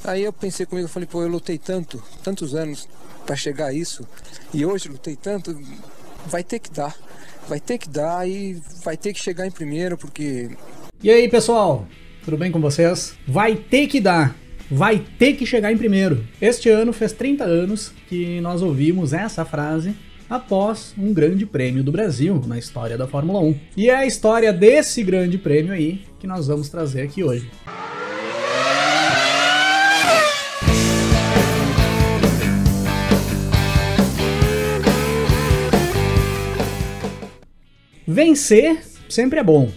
Aí eu pensei comigo, eu falei, pô, eu lutei tantos anos para chegar a isso, e hoje lutei tanto, vai ter que dar e vai ter que chegar em primeiro, porque... E aí, pessoal, tudo bem com vocês? Vai ter que dar, vai ter que chegar em primeiro. Este ano fez 30 anos que nós ouvimos essa frase após um grande prêmio do Brasil na história da Fórmula 1. E é a história desse grande prêmio aí que nós vamos trazer aqui hoje. Vencer sempre é bom.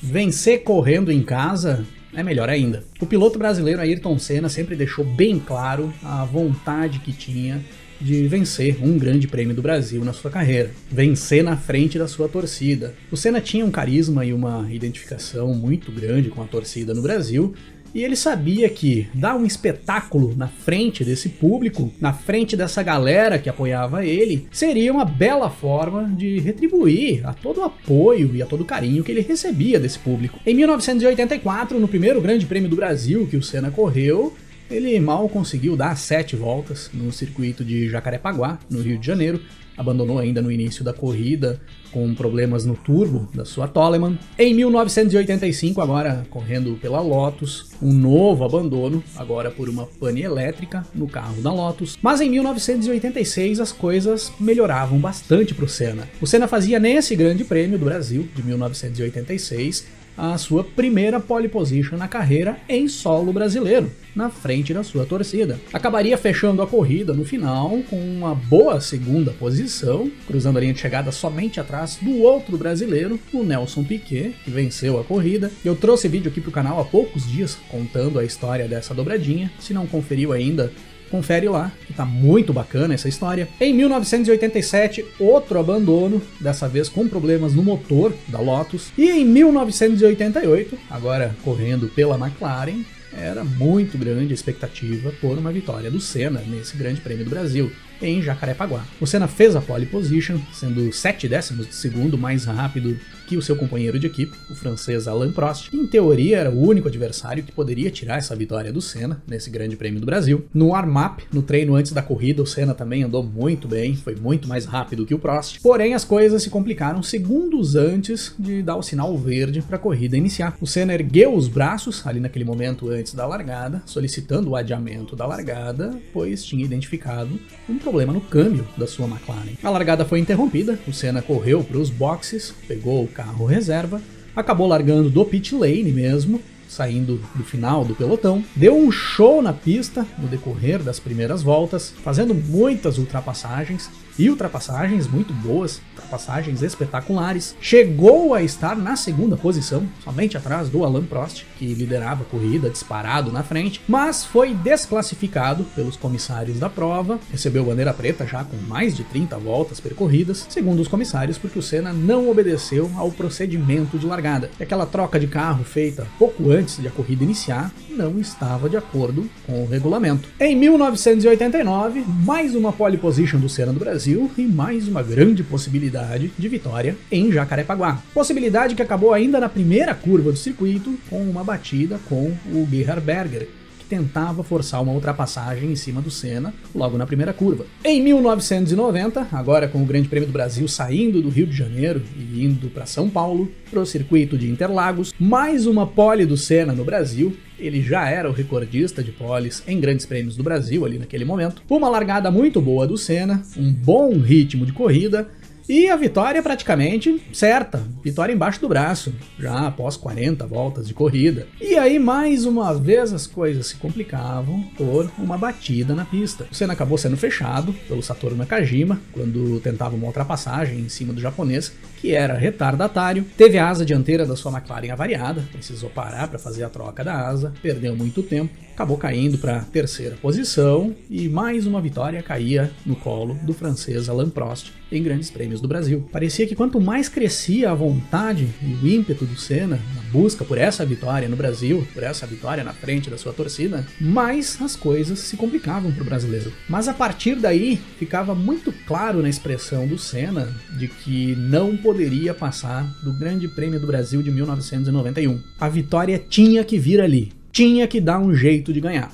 Vencer correndo em casa é melhor ainda. O piloto brasileiro Ayrton Senna sempre deixou bem claro a vontade que tinha de vencer um grande prêmio do Brasil na sua carreira. Vencer na frente da sua torcida. O Senna tinha um carisma e uma identificação muito grande com a torcida no Brasil, e ele sabia que dar um espetáculo na frente desse público, na frente dessa galera que apoiava ele, seria uma bela forma de retribuir a todo o apoio e a todo o carinho que ele recebia desse público. Em 1984, no primeiro Grande Prêmio do Brasil que o Senna correu, ele mal conseguiu dar 7 voltas no circuito de Jacarepaguá, no Rio de Janeiro, abandonou ainda no início da corrida com problemas no turbo da sua Toleman. Em 1985, agora correndo pela Lotus, um novo abandono, agora por uma pane elétrica no carro da Lotus. Mas em 1986 as coisas melhoravam bastante para o Senna. O Senna fazia nesse Grande Prêmio do Brasil de 1986 a sua primeira pole position na carreira em solo brasileiro, na frente da sua torcida. Acabaria fechando a corrida no final com uma boa segunda posição, cruzando a linha de chegada somente atrás do outro brasileiro, o Nelson Piquet, que venceu a corrida. Eu trouxe vídeo aqui pro canal há poucos dias contando a história dessa dobradinha. Se não conferiu ainda, confere lá, que tá muito bacana essa história. Em 1987, outro abandono, dessa vez com problemas no motor da Lotus. E em 1988, agora correndo pela McLaren, era muito grande a expectativa por uma vitória do Senna nesse Grande Prêmio do Brasil, em Jacarepaguá. O Senna fez a pole position, sendo 7 décimos de segundo mais rápido que o seu companheiro de equipe, o francês Alain Prost. Em teoria, era o único adversário que poderia tirar essa vitória do Senna nesse Grande Prêmio do Brasil. No warm-up, no treino antes da corrida, o Senna também andou muito bem, foi muito mais rápido que o Prost. Porém, as coisas se complicaram segundos antes de dar o sinal verde para a corrida iniciar. O Senna ergueu os braços ali naquele momento antes da largada, solicitando o adiamento da largada, pois tinha identificado um problema no câmbio da sua McLaren. A largada foi interrompida, o Senna correu para os boxes, pegou o carro reserva, acabou largando do pit lane mesmo, saindo do final do pelotão, deu um show na pista no decorrer das primeiras voltas, fazendo muitas ultrapassagens, e ultrapassagens muito boas, ultrapassagens espetaculares. Chegou a estar na segunda posição, somente atrás do Alain Prost, que liderava a corrida disparado na frente, mas foi desclassificado pelos comissários da prova, recebeu bandeira preta já com mais de 30 voltas percorridas, segundo os comissários, porque o Senna não obedeceu ao procedimento de largada. E aquela troca de carro feita pouco antes de a corrida iniciar não estava de acordo com o regulamento. Em 1989, mais uma pole position do Senna do Brasil e mais uma grande possibilidade de vitória em Jacarepaguá. Possibilidade que acabou ainda na primeira curva do circuito com uma batida com o Gerhard Berger, que tentava forçar uma ultrapassagem em cima do Senna logo na primeira curva. Em 1990, agora com o Grande Prêmio do Brasil saindo do Rio de Janeiro e indo para São Paulo, para o circuito de Interlagos, mais uma pole do Senna no Brasil. Ele já era o recordista de poles em grandes prêmios do Brasil ali naquele momento. Uma largada muito boa do Senna, um bom ritmo de corrida e a vitória praticamente certa. Vitória embaixo do braço, já após 40 voltas de corrida. E aí mais uma vez as coisas se complicavam por uma batida na pista. O Senna acabou sendo fechado pelo Satoru Nakajima quando tentava uma ultrapassagem em cima do japonês, que era retardatário. Teve a asa dianteira da sua McLaren avariada, precisou parar para fazer a troca da asa, perdeu muito tempo, acabou caindo para a terceira posição e mais uma vitória caía no colo do francês Alain Prost em grandes prêmios do Brasil. Parecia que quanto mais crescia a vontade e o ímpeto do Senna na busca por essa vitória no Brasil, por essa vitória na frente da sua torcida, mais as coisas se complicavam para o brasileiro. Mas a partir daí ficava muito claro na expressão do Senna de que não poderia passar do Grande Prêmio do Brasil de 1991. A vitória tinha que vir ali, tinha que dar um jeito de ganhar.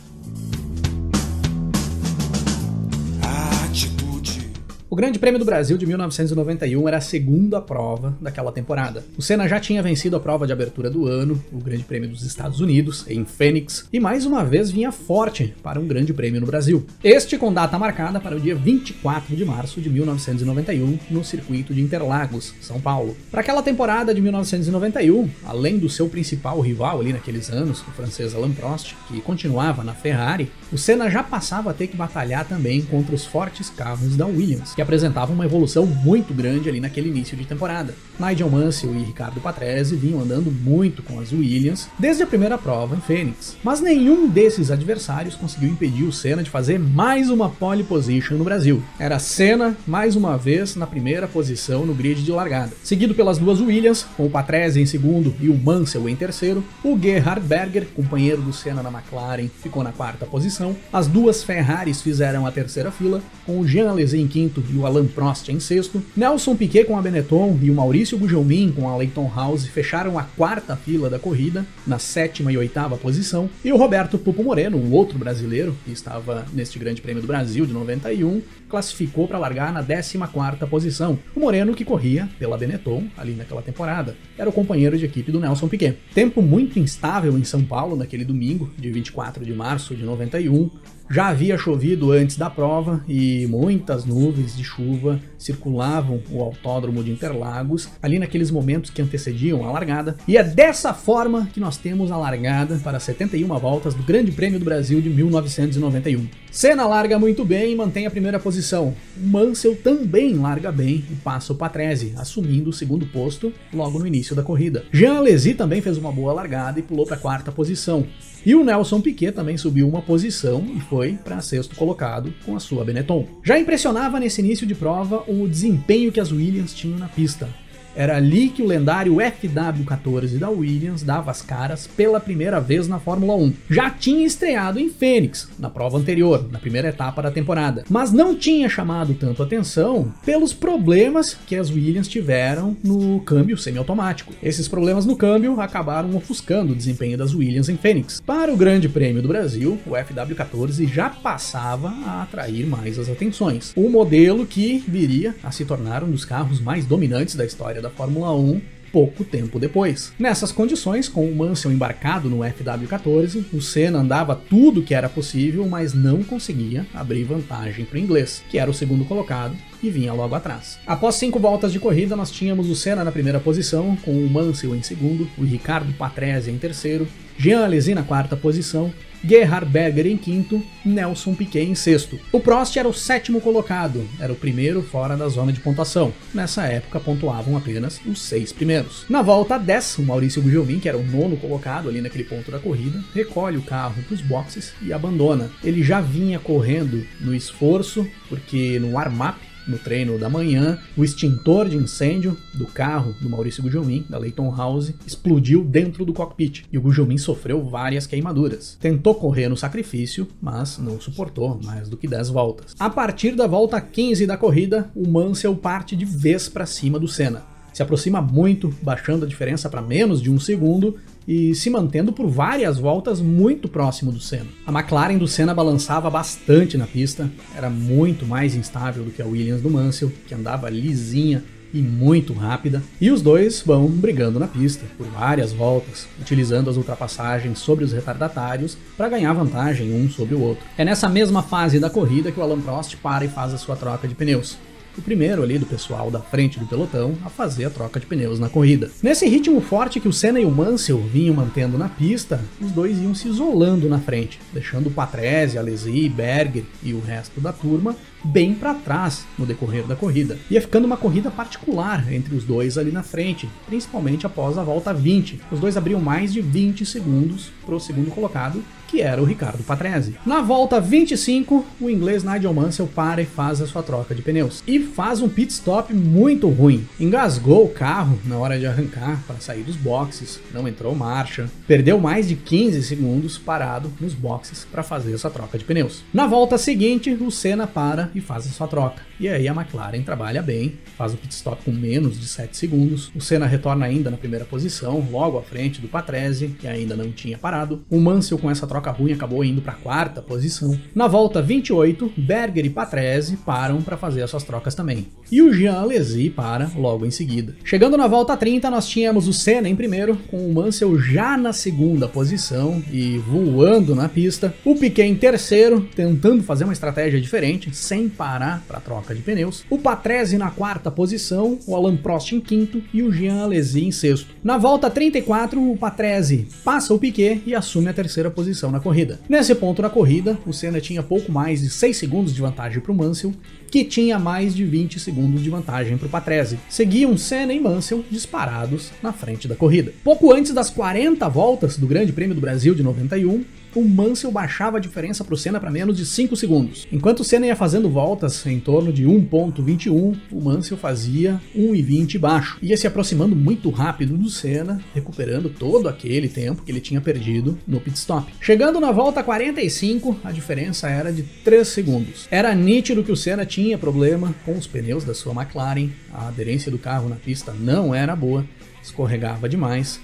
O Grande Prêmio do Brasil de 1991 era a segunda prova daquela temporada. O Senna já tinha vencido a prova de abertura do ano, o Grande Prêmio dos Estados Unidos, em Phoenix, e mais uma vez vinha forte para um Grande Prêmio no Brasil. Este com data marcada para o dia 24 de março de 1991, no circuito de Interlagos, São Paulo. Para aquela temporada de 1991, além do seu principal rival ali naqueles anos, o francês Alain Prost, que continuava na Ferrari, o Senna já passava a ter que batalhar também contra os fortes carros da Williams, que apresentavam uma evolução muito grande ali naquele início de temporada. Nigel Mansell e Riccardo Patrese vinham andando muito com as Williams desde a primeira prova em Phoenix, mas nenhum desses adversários conseguiu impedir o Senna de fazer mais uma pole position no Brasil. Era Senna mais uma vez na primeira posição no grid de largada, seguido pelas duas Williams, com o Patrese em segundo e o Mansell em terceiro. O Gerhard Berger, companheiro do Senna na McLaren, ficou na quarta posição. As duas Ferraris fizeram a terceira fila, com o Jean Alesi em quinto e o Alain Prost em sexto. Nelson Piquet com a Benetton e o Maurício Gugelmin com a Leyton House fecharam a quarta fila da corrida, na sétima e oitava posição. E o Roberto Pupo Moreno, um outro brasileiro que estava neste Grande Prêmio do Brasil de 91, classificou para largar na 14ª posição. O Moreno, que corria pela Benetton ali naquela temporada, era o companheiro de equipe do Nelson Piquet. Tempo muito instável em São Paulo naquele domingo, de 24 de março de 91. Já havia chovido antes da prova e muitas nuvens de chuva circulavam o autódromo de Interlagos ali naqueles momentos que antecediam a largada. E é dessa forma que nós temos a largada para 71 voltas do Grande Prêmio do Brasil de 1991. Senna larga muito bem e mantém a primeira posição. O Mansell também larga bem e passa o Patrese, assumindo o segundo posto logo no início da corrida. Jean Alesi também fez uma boa largada e pulou para a quarta posição. E o Nelson Piquet também subiu uma posição e foi para sexto colocado com a sua Benetton. Já impressionava nesse início de prova o desempenho que as Williams tinham na pista. Era ali que o lendário FW14 da Williams dava as caras pela primeira vez na Fórmula 1. Já tinha estreado em Phoenix, na prova anterior, na primeira etapa da temporada, mas não tinha chamado tanto atenção pelos problemas que as Williams tiveram no câmbio semiautomático. Esses problemas no câmbio acabaram ofuscando o desempenho das Williams em Phoenix. Para o Grande Prêmio do Brasil, o FW14 já passava a atrair mais as atenções. O modelo que viria a se tornar um dos carros mais dominantes da história da Fórmula 1 pouco tempo depois. Nessas condições, com o Mansell embarcado no FW14, o Senna andava tudo que era possível, mas não conseguia abrir vantagem para o inglês, que era o segundo colocado e vinha logo atrás. Após 5 voltas de corrida, nós tínhamos o Senna na primeira posição, com o Mansell em segundo, o Riccardo Patrese em terceiro, Jean Alesi na quarta posição, Gerhard Berger em quinto, Nelson Piquet em sexto. O Prost era o sétimo colocado, era o primeiro fora da zona de pontuação. Nessa época pontuavam apenas os 6 primeiros. Na volta 10, o Maurício Gugelmin, que era o nono colocado ali naquele ponto da corrida, recolhe o carro para os boxes e abandona. Ele já vinha correndo no esforço, porque no warm-up, no treino da manhã, o extintor de incêndio do carro do Maurício Gugelmin, da Leyton House, explodiu dentro do cockpit e o Gugelmin sofreu várias queimaduras. Tentou correr no sacrifício, mas não suportou mais do que 10 voltas. A partir da volta 15 da corrida, o Mansell parte de vez para cima do Senna. Se aproxima muito, baixando a diferença para menos de 1 segundo e se mantendo por várias voltas muito próximo do Senna. A McLaren do Senna balançava bastante na pista, era muito mais instável do que a Williams do Mansell, que andava lisinha e muito rápida, e os dois vão brigando na pista por várias voltas, utilizando as ultrapassagens sobre os retardatários para ganhar vantagem um sobre o outro. É nessa mesma fase da corrida que o Alain Prost para e faz a sua troca de pneus. O primeiro ali do pessoal da frente do pelotão a fazer a troca de pneus na corrida. Nesse ritmo forte que o Senna e o Mansell vinham mantendo na pista, os dois iam se isolando na frente, deixando o Patrese, Alesi, Berger e o resto da turma bem para trás no decorrer da corrida. Ia ficando uma corrida particular entre os dois ali na frente, principalmente após a volta 20. Os dois abriam mais de 20 segundos para o segundo colocado, que era o Riccardo Patrese. Na volta 25, o inglês Nigel Mansell para e faz a sua troca de pneus. E faz um pit stop muito ruim. Engasgou o carro na hora de arrancar para sair dos boxes, não entrou marcha, perdeu mais de 15 segundos parado nos boxes para fazer essa troca de pneus. Na volta seguinte, o Senna para e faz a sua troca. E aí a McLaren trabalha bem, faz o pit stop com menos de 7 segundos. O Senna retorna ainda na primeira posição, logo à frente do Patrese, que ainda não tinha parado. O Mansell, com essa troca troca ruim acabou indo para a 4ª posição. Na volta 28, Berger e Patrese param para fazer as suas trocas também. E o Jean Alesi para logo em seguida. Chegando na volta 30, nós tínhamos o Senna em primeiro, com o Mansell já na 2ª posição e voando na pista. O Piquet em terceiro, tentando fazer uma estratégia diferente, sem parar para troca de pneus. O Patrese na 4ª posição, o Alain Prost em 5º e o Jean Alesi em 6º. Na volta 34, o Patrese passa o Piquet e assume a 3ª posição na corrida. Nesse ponto na corrida, o Senna tinha pouco mais de 6 segundos de vantagem para o Mansell, que tinha mais de 20 segundos de vantagem para o Patrese. Seguiam Senna e Mansell disparados na frente da corrida. Pouco antes das 40 voltas do Grande Prêmio do Brasil de 91, o Mansell baixava a diferença para o Senna para menos de 5 segundos. Enquanto o Senna ia fazendo voltas em torno de 1.21, o Mansell fazia 1.20 baixo. Ia se aproximando muito rápido do Senna, recuperando todo aquele tempo que ele tinha perdido no pit stop. Chegando na volta 45, a diferença era de 3 segundos. Era nítido que o Senna tinha problema com os pneus da sua McLaren, a aderência do carro na pista não era boa, escorregava demais,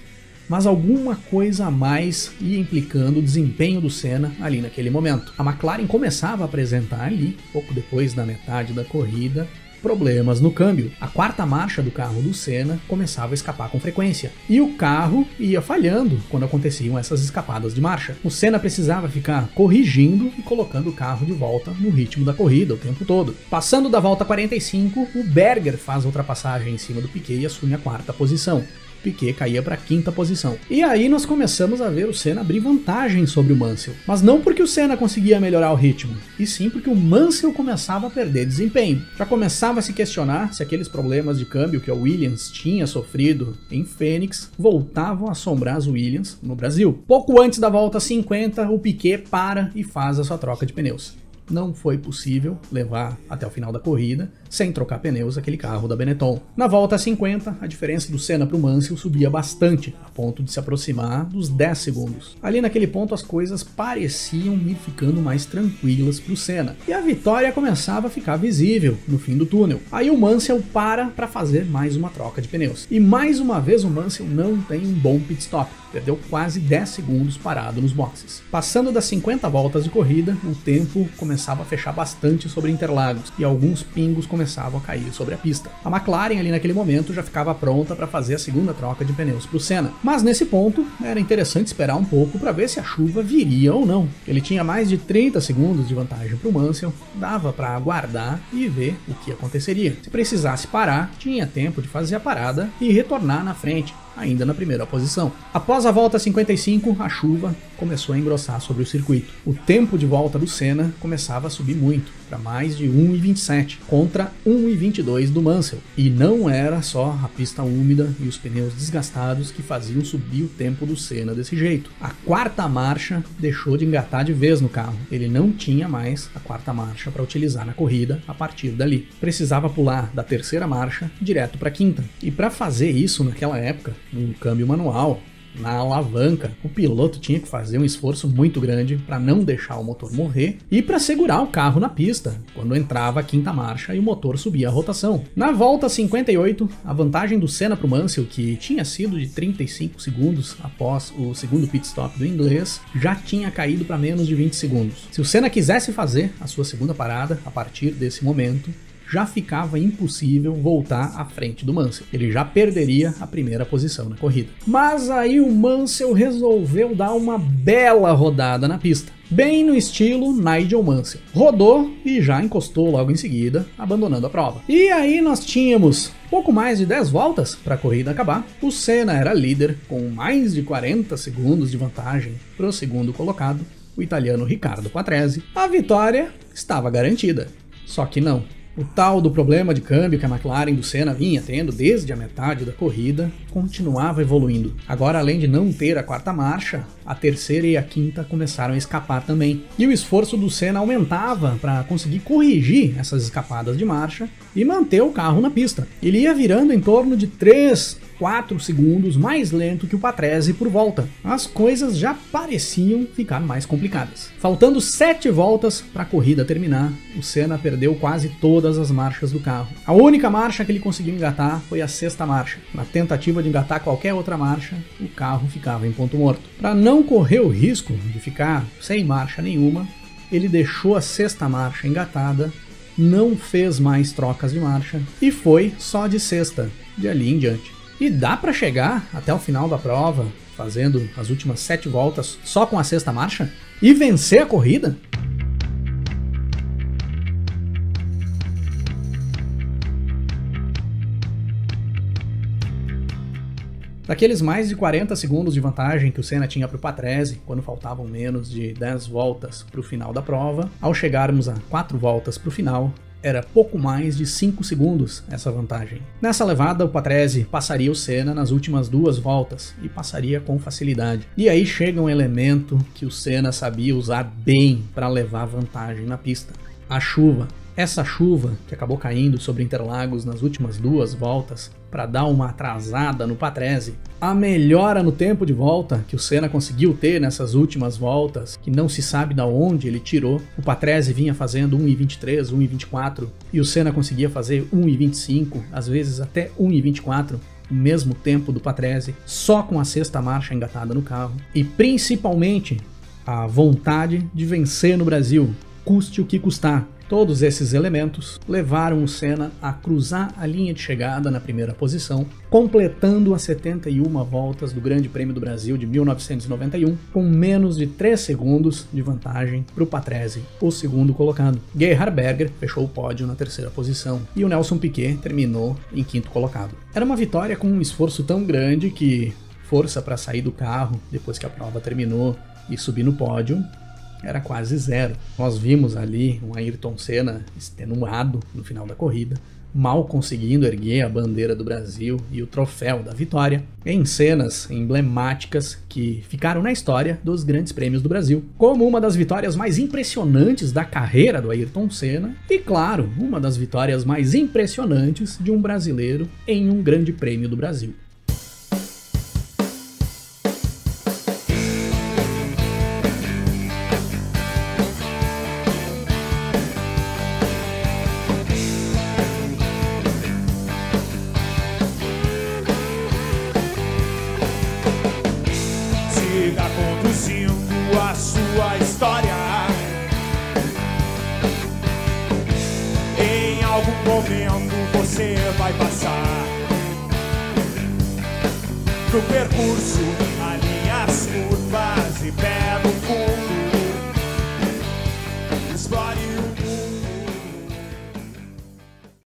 mas alguma coisa a mais ia implicando o desempenho do Senna ali naquele momento. A McLaren começava a apresentar ali, pouco depois da metade da corrida, problemas no câmbio. A 4ª marcha do carro do Senna começava a escapar com frequência, e o carro ia falhando quando aconteciam essas escapadas de marcha. O Senna precisava ficar corrigindo e colocando o carro de volta no ritmo da corrida o tempo todo. Passando da volta 45, o Berger faz a ultrapassagem em cima do Piquet e assume a 4ª posição. Piquet caía para a 5ª posição. E aí nós começamos a ver o Senna abrir vantagem sobre o Mansell. Mas não porque o Senna conseguia melhorar o ritmo, e sim porque o Mansell começava a perder desempenho. Já começava a se questionar se aqueles problemas de câmbio que a Williams tinha sofrido em Phoenix voltavam a assombrar as Williams no Brasil. Pouco antes da volta 50, o Piquet para e faz a sua troca de pneus. Não foi possível levar até o final da corrida sem trocar pneus aquele carro da Benetton. Na volta 50, a diferença do Senna para o Mansell subia bastante, a ponto de se aproximar dos 10 segundos. Ali naquele ponto as coisas pareciam ir ficando mais tranquilas para o Senna, e a vitória começava a ficar visível no fim do túnel. Aí o Mansell para fazer mais uma troca de pneus. E mais uma vez o Mansell não tem um bom pit stop, perdeu quase 10 segundos parado nos boxes. Passando das 50 voltas de corrida, o tempo começava a fechar bastante sobre Interlagos, e alguns pingos começavam a cair sobre a pista. A McLaren ali naquele momento já ficava pronta para fazer a segunda troca de pneus para o Senna. Mas nesse ponto era interessante esperar um pouco para ver se a chuva viria ou não. Ele tinha mais de 30 segundos de vantagem para o Mansell, dava para aguardar e ver o que aconteceria. Se precisasse parar, tinha tempo de fazer a parada e retornar na frente, ainda na 1ª posição. Após a volta 55, a chuva começou a engrossar sobre o circuito. O tempo de volta do Senna começava a subir muito, para mais de 1.27, contra 1.22 do Mansell. E não era só a pista úmida e os pneus desgastados que faziam subir o tempo do Senna desse jeito. A 4ª marcha deixou de engatar de vez no carro. Ele não tinha mais a 4ª marcha para utilizar na corrida a partir dali. Precisava pular da 3ª marcha direto para a 5ª. E para fazer isso naquela época, no câmbio manual, na alavanca, o piloto tinha que fazer um esforço muito grande para não deixar o motor morrer e para segurar o carro na pista quando entrava a 5ª marcha e o motor subia a rotação. Na volta 58, a vantagem do Senna para o Mansell, que tinha sido de 35 segundos após o segundo pit stop do inglês, já tinha caído para menos de 20 segundos. Se o Senna quisesse fazer a sua segunda parada a partir desse momento, já ficava impossível voltar à frente do Mansell. Ele já perderia a 1ª posição na corrida. Mas aí o Mansell resolveu dar uma bela rodada na pista, bem no estilo Nigel Mansell. Rodou e já encostou logo em seguida, abandonando a prova. E aí nós tínhamos pouco mais de 10 voltas para a corrida acabar. O Senna era líder com mais de 40 segundos de vantagem para o segundo colocado, o italiano Riccardo Patrese. A vitória estava garantida, só que não. O tal do problema de câmbio que a McLaren do Senna vinha tendo desde a metade da corrida continuava evoluindo. Agora, além de não ter a 4ª marcha, a 3ª e a 5ª começaram a escapar também. E o esforço do Senna aumentava para conseguir corrigir essas escapadas de marcha e manter o carro na pista. Ele ia virando em torno de 3-4 segundos mais lento que o Patrese por volta. As coisas já pareciam ficar mais complicadas. Faltando 7 voltas para a corrida terminar, o Senna perdeu quase toda todas as marchas do carro. A única marcha que ele conseguiu engatar foi a sexta marcha. Na tentativa de engatar qualquer outra marcha, o carro ficava em ponto morto. Para não correr o risco de ficar sem marcha nenhuma, ele deixou a sexta marcha engatada, não fez mais trocas de marcha e foi só de sexta, de ali em diante. E dá para chegar até o final da prova, fazendo as últimas 7 voltas só com a sexta marcha e vencer a corrida? Daqueles mais de 40 segundos de vantagem que o Senna tinha para o Patrese, quando faltavam menos de 10 voltas para o final da prova, ao chegarmos a 4 voltas para o final, era pouco mais de 5 segundos essa vantagem. Nessa levada, o Patrese passaria o Senna nas últimas 2 voltas, e passaria com facilidade. E aí chega um elemento que o Senna sabia usar bem para levar vantagem na pista: a chuva. Essa chuva, que acabou caindo sobre Interlagos nas últimas 2 voltas, para dar uma atrasada no Patrese, a melhora no tempo de volta que o Senna conseguiu ter nessas últimas voltas, que não se sabe de onde ele tirou. O Patrese vinha fazendo 1,23, 1,24, e o Senna conseguia fazer 1,25, às vezes até 1,24, o mesmo tempo do Patrese, só com a sexta marcha engatada no carro. E principalmente a vontade de vencer no Brasil, custe o que custar. Todos esses elementos levaram o Senna a cruzar a linha de chegada na primeira posição, completando as 71 voltas do Grande Prêmio do Brasil de 1991, com menos de 3 segundos de vantagem para o Patrese, o segundo colocado. Gerhard Berger fechou o pódio na terceira posição e o Nelson Piquet terminou em quinto colocado. Era uma vitória com um esforço tão grande que força para sair do carro depois que a prova terminou e subir no pódio era quase zero. Nós vimos ali um Ayrton Senna extenuado no final da corrida, mal conseguindo erguer a bandeira do Brasil e o troféu da vitória, em cenas emblemáticas que ficaram na história dos grandes prêmios do Brasil, como uma das vitórias mais impressionantes da carreira do Ayrton Senna e, claro, uma das vitórias mais impressionantes de um brasileiro em um grande prêmio do Brasil. A sua história, em algum momento você vai passar pro percurso, alinha as curvas e pé no fundo.